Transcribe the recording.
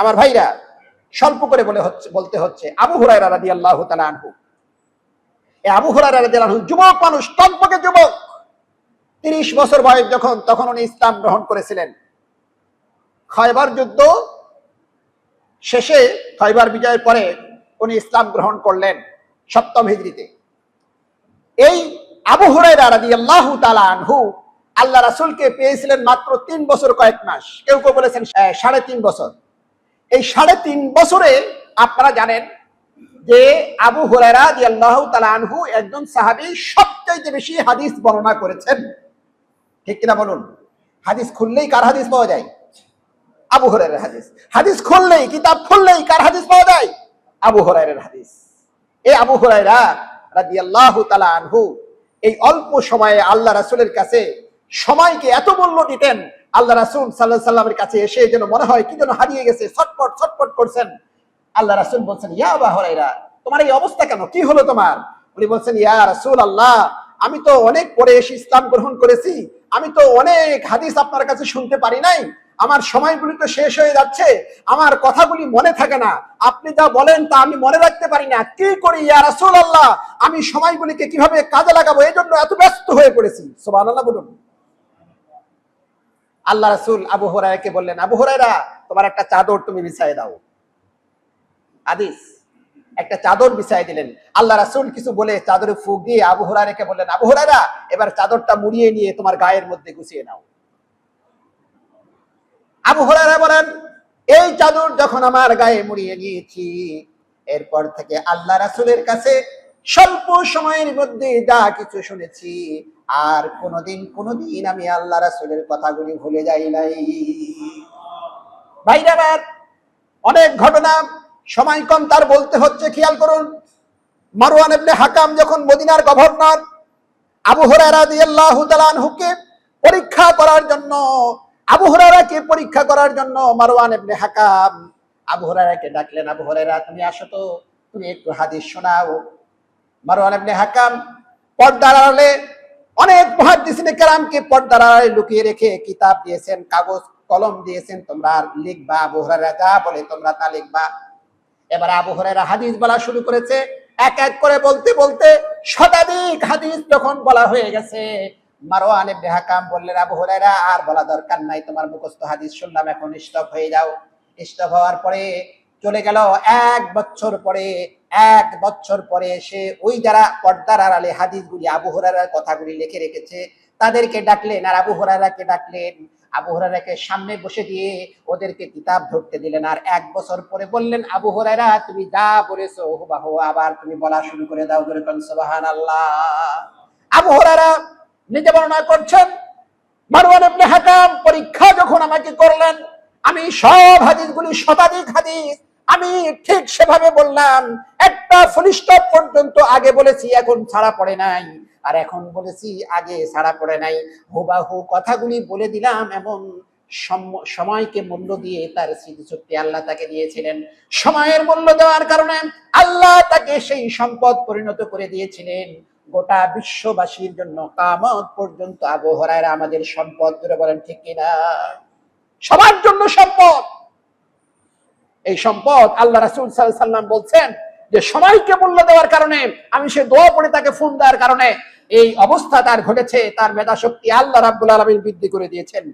আমার ভাইরা, স্বল্প করে বলতে হচ্ছে আবু হুরায়রা রাদিয়াল্লাহু তাআলা আনহু। এই আবু হুরায়রা রাদিয়াল্লাহু আনহু যুবক মানুষ, টকবকে যুবক। 30 বছর বয়স যখন, তখন উনি ইসলাম গ্রহণ করেছিলেন। খয়বার যুদ্ধ শেষে, খয়বার বিজয়ের পরে উনি ইসলাম গ্রহণ করলেন 7ম হিজরিতে। এই আবু হুরায়রা রাদিয়াল্লাহু তাআলা আনহু আল্লাহ রাসূলকে পেয়েছিলেন মাত্র 3 বছর কয়েক মাস, কেউ কেউ বলেছেন 3.5 বছর। এই 3.5 বছরে আপনারা জানেন যে আবু হুরায়রা রাদিয়াল্লাহু তাআলা আনহু একজন সাহাবী, সবচেয়ে বেশি হাদিস বর্ণনা করেছেন। ঠিক কিনা বলুন? হাদিস খুললেই কার হাদিস পাওয়া যায়? আবু হুরায়রার হাদিস। হাদিস খুললেই, কিতাব খুললেই কার হাদিস পাওয়া যায়? আবু হুরায়রার হাদিস। এই আবু হুরায়রা রাদিয়াল্লাহু তাআলা আনহু এই অল্প সময়ে আল্লাহ রাসূলের কাছে সময়কে এত মূল্য দিতেন। আল্লাহ রাসূল সাল্লাল্লাহু আলাইহি সাল্লামের কাছে এসে যেন মনে হয় কি যেন হারিয়ে গেছে, ছটফট ছটফট করছেন। আল্লাহ রাসূল বলছেন, ইয়া আবু হুরায়রা, তোমার এই অবস্থা কেন? কি হলো তোমার? উনি বলছেন, ইয়া রাসূলুল্লাহ, আমি তো অনেক পরে এসে ইসলাম গ্রহণ করেছি, আমি তো অনেক হাদিস আপনার কাছে শুনতে পারি নাই, আমার সময়গুলি তো শেষ হয়ে যাচ্ছে, আমার কথাগুলি মনে থাকে না, আপনি যা বলেন তা আমি মনে রাখতে পারি না, কি করি ইয়া রাসূলুল্লাহ, আমি সময়গুলিকে কিভাবে কাজে লাগাবো, এই জন্য এত ব্যস্ত হয়ে পড়েছি। সুবহানাল্লাহ বলুন। আল্লাহ রাসূল আবু হুরায়রাকে বললেন, আবু হুরায়রা, তোমার একটা চাদর তুমি বিছায় দাও। হাদিস, একটা চাদর বিছায় দিলেন। আল্লাহ রাসূল কিছু বলে চাদরে ফুঁক দিয়ে আবু হুরায়রাকে বললেন, আবু হুরায়রা, এবার চাদরটা মুড়িয়ে নিয়ে তোমার গায়ের মধ্যে গুছিয়ে নাও। আবু হুরায়রা বলেন, এই চাদর যখন আমার গায়ে মুড়িয়ে নিয়েছি, এরপর থেকে আল্লাহ রাসূলের কাছে স্বল্প সময়ের মধ্যে যা কিছু শুনেছি, আর কোনোদিন আমি আল্লাহ রাসূলের কথাগুলি ভুলে যাই নাই। ভাইরা আমার, অনেক ঘটনা, সময় কম তার বলতে হচ্ছে, খেয়াল করুন। মারওয়ান ইবনে হাকাম যখন মদিনার গভর্নর, আবু হুরায়রা রাদিয়াল্লাহু তাআলা আনহুকে পরীক্ষা করার জন্য, আবু হুরায়রাকে পরীক্ষা করার জন্য মারওয়ান ইবনে হাকাম আবু হুরায়রাকে ডাকলেন, আবু হুরায়রা, তুমি আসো তো, তুমি একটু হাদিস শোনাও। মারওয়ান ইবনে হাকাম পর্দার আড়ালে অনেক মুহাদ্দিসিনে কেরামকে পর্দার আড়ালে লুকিয়ে রেখে কিতাব দিয়েছেন, কাগজ কলম দিয়েছেন, তোমরা লিখবা, আবু হুরায়রা যা বলে তোমরা তা লিখবা। এবার আবু হুরায়রা হাদিস বলা শুরু করেছে। এক এক করে বলতে বলতে শতাধিক হাদিস যখন বলা হয়ে গেছে, মারওয়ান ইবনে হাকাম বললেন, আবু হুরায়রা, আর বলা দরকার নাই, তোমার মুখস্থ হাদিস শুনলাম, এখন স্টপ হয়ে যাও। স্টপ হওয়ার পরে চলে গেল 1 বছর পরে। 1 বছর পরে এসে ওই যারা পর্দার আড়ালে হাদিসগুলি, আবু হুরায়রার কথাগুলি লিখে রেখেছে, তাদেরকে ডাকলেন, আর আবু হুরায়রাকে ডাকলেন। আবু হুরায়রাকে সামনে বসে দিয়ে ওদেরকে কিতাব ধরতে দিলেন, আর 1 বছর পরে বললেন, আবু হুরায়রা, তুমি যা বলেছো হুবহু আবার তুমি বলা শুরু করে দাও। সুবহানাল্লাহ। আবু হুরায়রা নিজে বর্ণনা করছেন, মারওয়ান ইবনে হাকাম পরীক্ষা যখন আমাকে করলেন, আমি সব হাদিসগুলি, শতাধিক হাদিস আমি ঠিক সেভাবে বললাম, একটা ফুল স্টপ পর্যন্ত আগে বলেছি, এখন ছাড়া পড়ে নাই, আর এখন বলেছি আগে ছাড়া পড়ে নাই, হুবাহু কথাগুলি বলে দিলাম। এমন সময়কে মূল্য দিয়ে তার স্মৃতিশক্তি আল্লাহ তাকে দিয়েছিলেন। সময়ের মূল্য দেওয়ার কারণে আল্লাহ তাকে সেই সম্পদ পরিণত করে দিয়েছিলেন। গোটা বিশ্ববাসীর জন্য কিয়ামত পর্যন্ত আবু হুরায়রা আমাদের সম্পদ। ধরে বলেন ঠিক কিনা? সবার জন্য সম্পদ। এই সম্পদ আল্লাহ রাসূল সাল্লাল্লাহু আলাইহি ওয়াসাল্লাম বলছেন যে সময়কে মূল্য দেওয়ার কারণে, আমি সে দোয়া পড়ে তাকে ফোন দেওয়ার কারণে এই অবস্থা তার ঘটেছে, তার মেধা শক্তি আল্লাহ রাব্বুল আলামিন বৃদ্ধি করে দিয়েছেন।